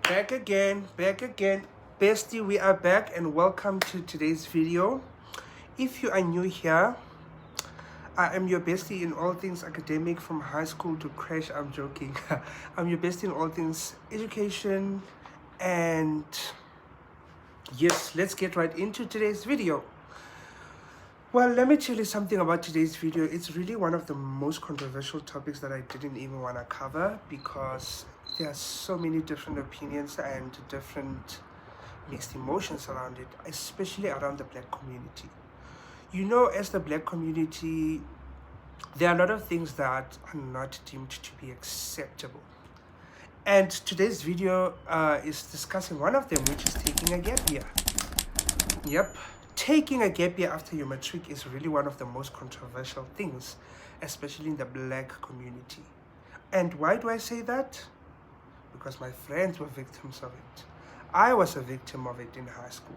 Back again. Bestie, we are back and welcome to today's video. If you are new here, I am your bestie in all things academic from high school to crash. I'm joking. I'm your bestie in all things education. And yes, let's get right into today's video. Well, let me tell you something about today's video. It's really one of the most controversial topics that I didn't even want to cover because there are so many different opinions and different mixed emotions around it, especially around the black community. You know, as the black community, there are a lot of things that are not deemed to be acceptable. And today's video is discussing one of them, which is taking a gap year. Yep. Taking a gap year after your matric is really one of the most controversial things, especially in the black community. And why do I say that? Because my friends were victims of it. I was a victim of it in high school.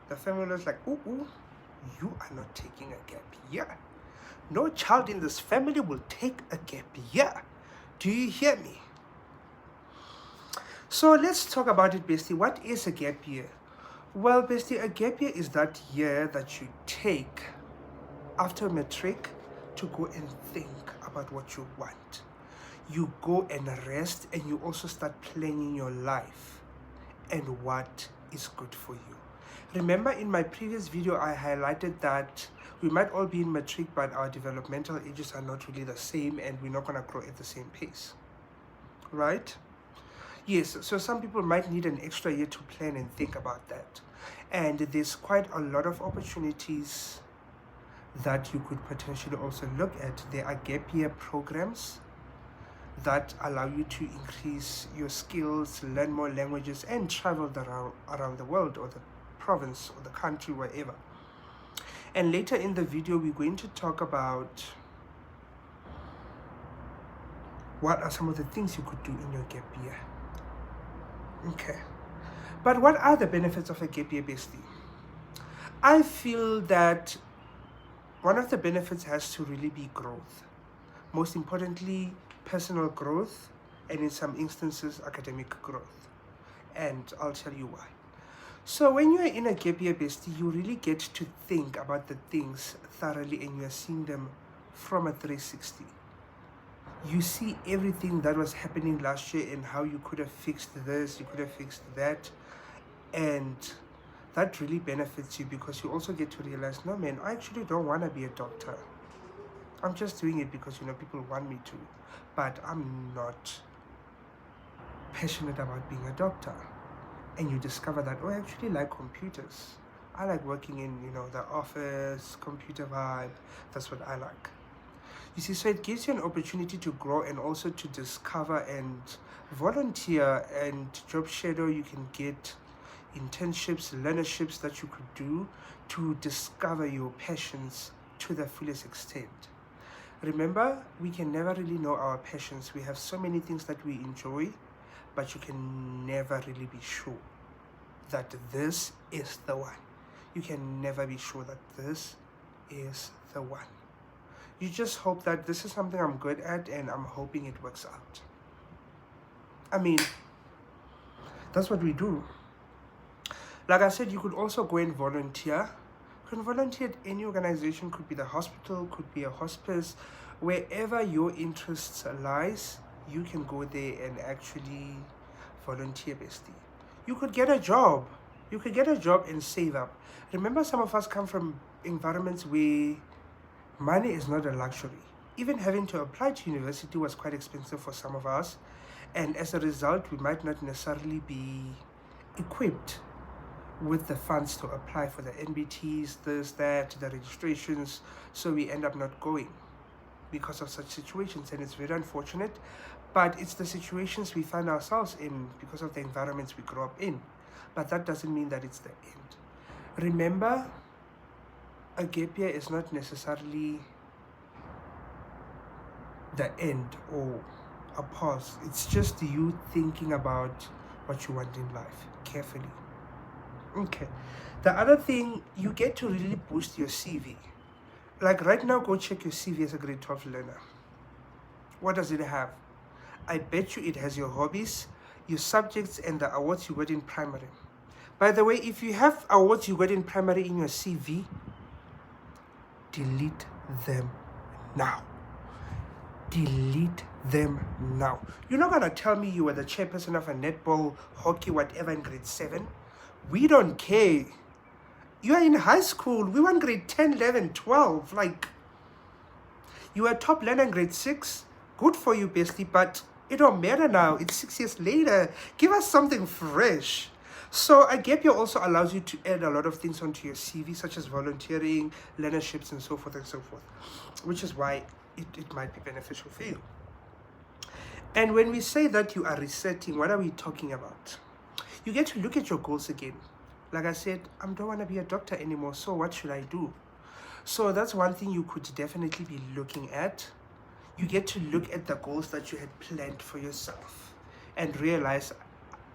The family was like, ooh, you are not taking a gap year. No child in this family will take a gap year. Do you hear me? So let's talk about it, bestie. What is a gap year? Well, bestie, a gap year is that year that you take after matric to go and think about what you want. You go and rest, and you also start planning your life and what is good for you. Remember, in my previous video, I highlighted that we might all be in matric, but our developmental ages are not really the same, and we're not going to grow at the same pace, right? Yes, so some people might need an extra year to plan and think about that. And there's quite a lot of opportunities that you could potentially also look at. There are gap year programs that allow you to increase your skills, learn more languages, and travel around the world or the province or the country, wherever. And later in the video, we're going to talk about what are some of the things you could do in your gap year. Okay. But what are the benefits of a gap year, bestie? I feel that one of the benefits has to really be growth. Most importantly, personal growth, and in some instances, academic growth. And I'll tell you why. So when you're in a gap year, bestie, you really get to think about the things thoroughly, and you're seeing them from a 360. You see everything that was happening last year and how you could have fixed this, you could have fixed that. And that really benefits you because you also get to realize, no man, I actually don't want to be a doctor. I'm just doing it because, people want me to. But I'm not passionate about being a doctor. And you discover that, I actually like computers. I like working in, the office, computer vibe. That's what I like. You see, so it gives you an opportunity to grow and also to discover and volunteer and job shadow. You can get internships, learnerships that you could do to discover your passions to the fullest extent. Remember, we can never really know our passions. We have so many things that we enjoy, but you can never really be sure that this is the one. You can never be sure that this is the one. You just hope that this is something I'm good at, and I'm hoping it works out. I mean, that's what we do. Like I said, you could also go and volunteer. You can volunteer at any organization, could be the hospital, could be a hospice. Wherever your interests lies, you can go there and actually volunteer, bestie. You could get a job. You could get a job and save up. Remember, some of us come from environments where money is not a luxury. Even having to apply to university was quite expensive for some of us. And as a result, we might not necessarily be equipped with the funds to apply for the NBTs, this, that, the registrations. So we end up not going because of such situations. And it's very unfortunate. But it's the situations we find ourselves in because of the environments we grow up in. But that doesn't mean that it's the end. Remember, a gap year is not necessarily the end or a pause. It's just you thinking about what you want in life carefully. Okay. The other thing, you get to really boost your CV. Like right now, go check your CV as a grade 12 learner. What does it have? I bet you it has your hobbies, your subjects and the awards you got in primary. By the way, if you have awards you got in primary in your CV, delete them now. Delete them now. You're not gonna tell me you were the chairperson of a netball, hockey, whatever in grade 7. We don't care. You are in high school. We want grade 10, 11, 12. Like, you were top learner in grade 6. Good for you, bestie, but it don't matter now. It's 6 years later. Give us something fresh. So a gap year also allows you to add a lot of things onto your CV, such as volunteering, learnerships, and so forth, which is why it might be beneficial for you. And when we say that you are resetting, what are we talking about? You get to look at your goals again. Like I said, I don't want to be a doctor anymore, so what should I do? So that's one thing you could definitely be looking at. You get to look at the goals that you had planned for yourself and realize,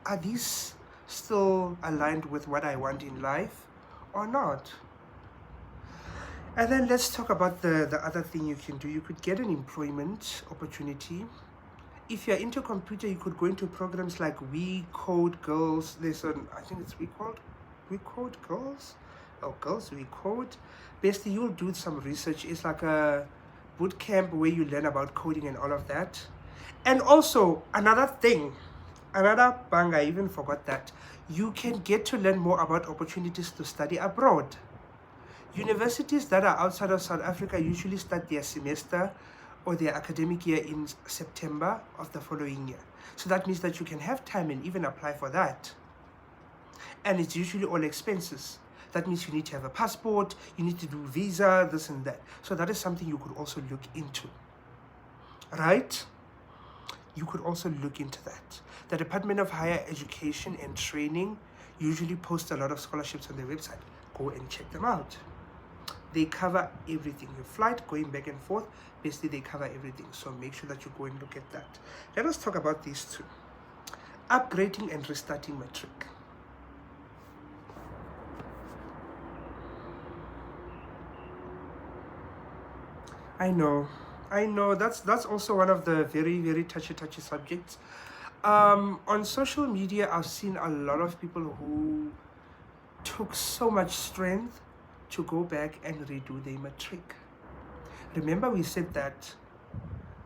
are these still aligned with what I want in life or not? And then let's talk about the other thing you can do. You could get an employment opportunity. If you're into computer, you could go into programs like We Code Girls. There's I think it's We Code Girls? Oh, Girls We Code. Basically, you'll do some research. It's like a boot camp where you learn about coding and all of that. And also, another thing, another bang, I even forgot that. You can get to learn more about opportunities to study abroad. Universities that are outside of South Africa usually start their semester or their academic year in September of the following year. So that means that you can have time and even apply for that. And it's usually all expenses. That means you need to have a passport, you need to do visa, this and that. So that is something you could also look into. Right? You could also look into that. The Department of Higher Education and Training usually posts a lot of scholarships on their website. Go and check them out. They cover everything. Your flight, going back and forth, basically they cover everything. So make sure that you go and look at that. Let us talk about these two. Upgrading and restarting matric. I know that's also one of the very, very touchy subjects. On social media, I've seen a lot of people who took so much strength to go back and redo their matric. Remember, we said that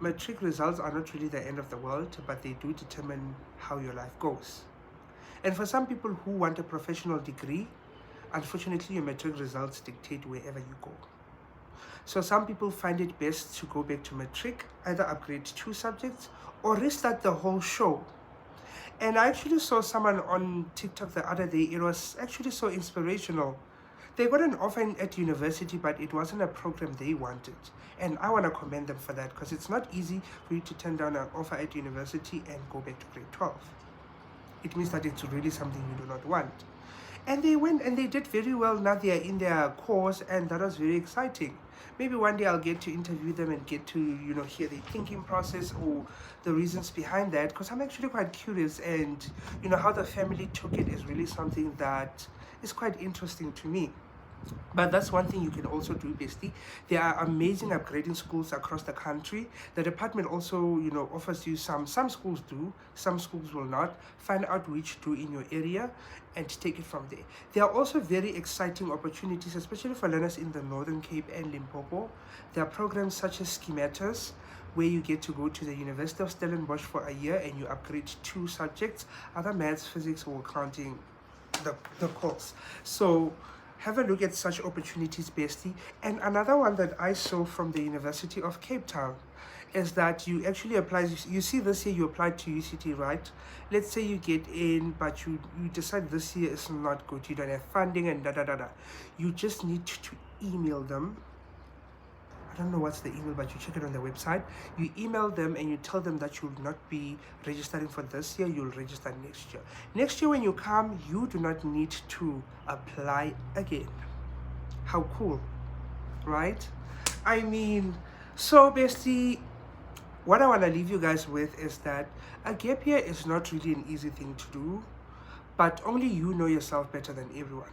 matric results are not really the end of the world, but they do determine how your life goes. And for some people who want a professional degree, unfortunately, your matric results dictate wherever you go. So some people find it best to go back to matric, either upgrade 2 subjects or restart the whole show. And I actually saw someone on TikTok the other day. It was actually so inspirational. They got an offer at university, but it wasn't a program they wanted. And I want to commend them for that, because it's not easy for you to turn down an offer at university and go back to grade 12. It means that it's really something you do not want. And they went and they did very well. Now they are in their course, and that was very exciting. Maybe one day I'll get to interview them and get to, hear their thinking process or the reasons behind that, because I'm actually quite curious, and how the family took it is really something that is quite interesting to me. But that's one thing you can also do, bestie. There are amazing upgrading schools across the country. The department also, offers you some schools do, some schools will not. Find out which do in your area and take it from there. There are also very exciting opportunities, especially for learners in the Northern Cape and Limpopo. There are programs such as Schematas, where you get to go to the University of Stellenbosch for a year and you upgrade 2 subjects, either maths, physics, or accounting, the course. So have a look at such opportunities, bestie. And another one that I saw from the University of Cape Town is that you actually apply. You see, this year you applied to UCT, right? Let's say you get in, but you decide this year is not good. You don't have funding and da. You just need to email them. I don't know what's the email, but you check it on the website. You email them and you tell them that you will not be registering for this year. You'll register next year. Next year when you come, you do not need to apply again. How cool, right? I mean, so basically, what I want to leave you guys with is that a gap year is not really an easy thing to do, but only you know yourself better than everyone.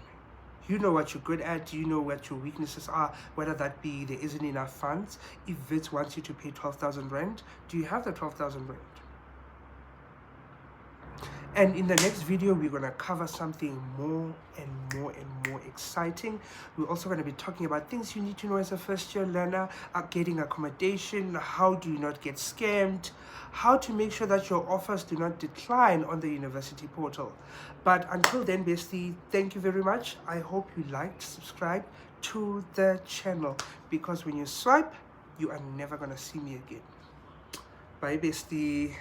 You know what you're good at, you know what your weaknesses are, whether that be there isn't enough funds. If Wits wants you to pay 12,000 rand, do you have the 12,000 rand? And in the next video, we're going to cover something more and more and more exciting. We're also going to be talking about things you need to know as a first-year learner, getting accommodation, how do you not get scammed, how to make sure that your offers do not decline on the university portal. But until then, bestie, thank you very much. I hope you liked, subscribe to the channel, because when you swipe, you are never going to see me again. Bye, bestie.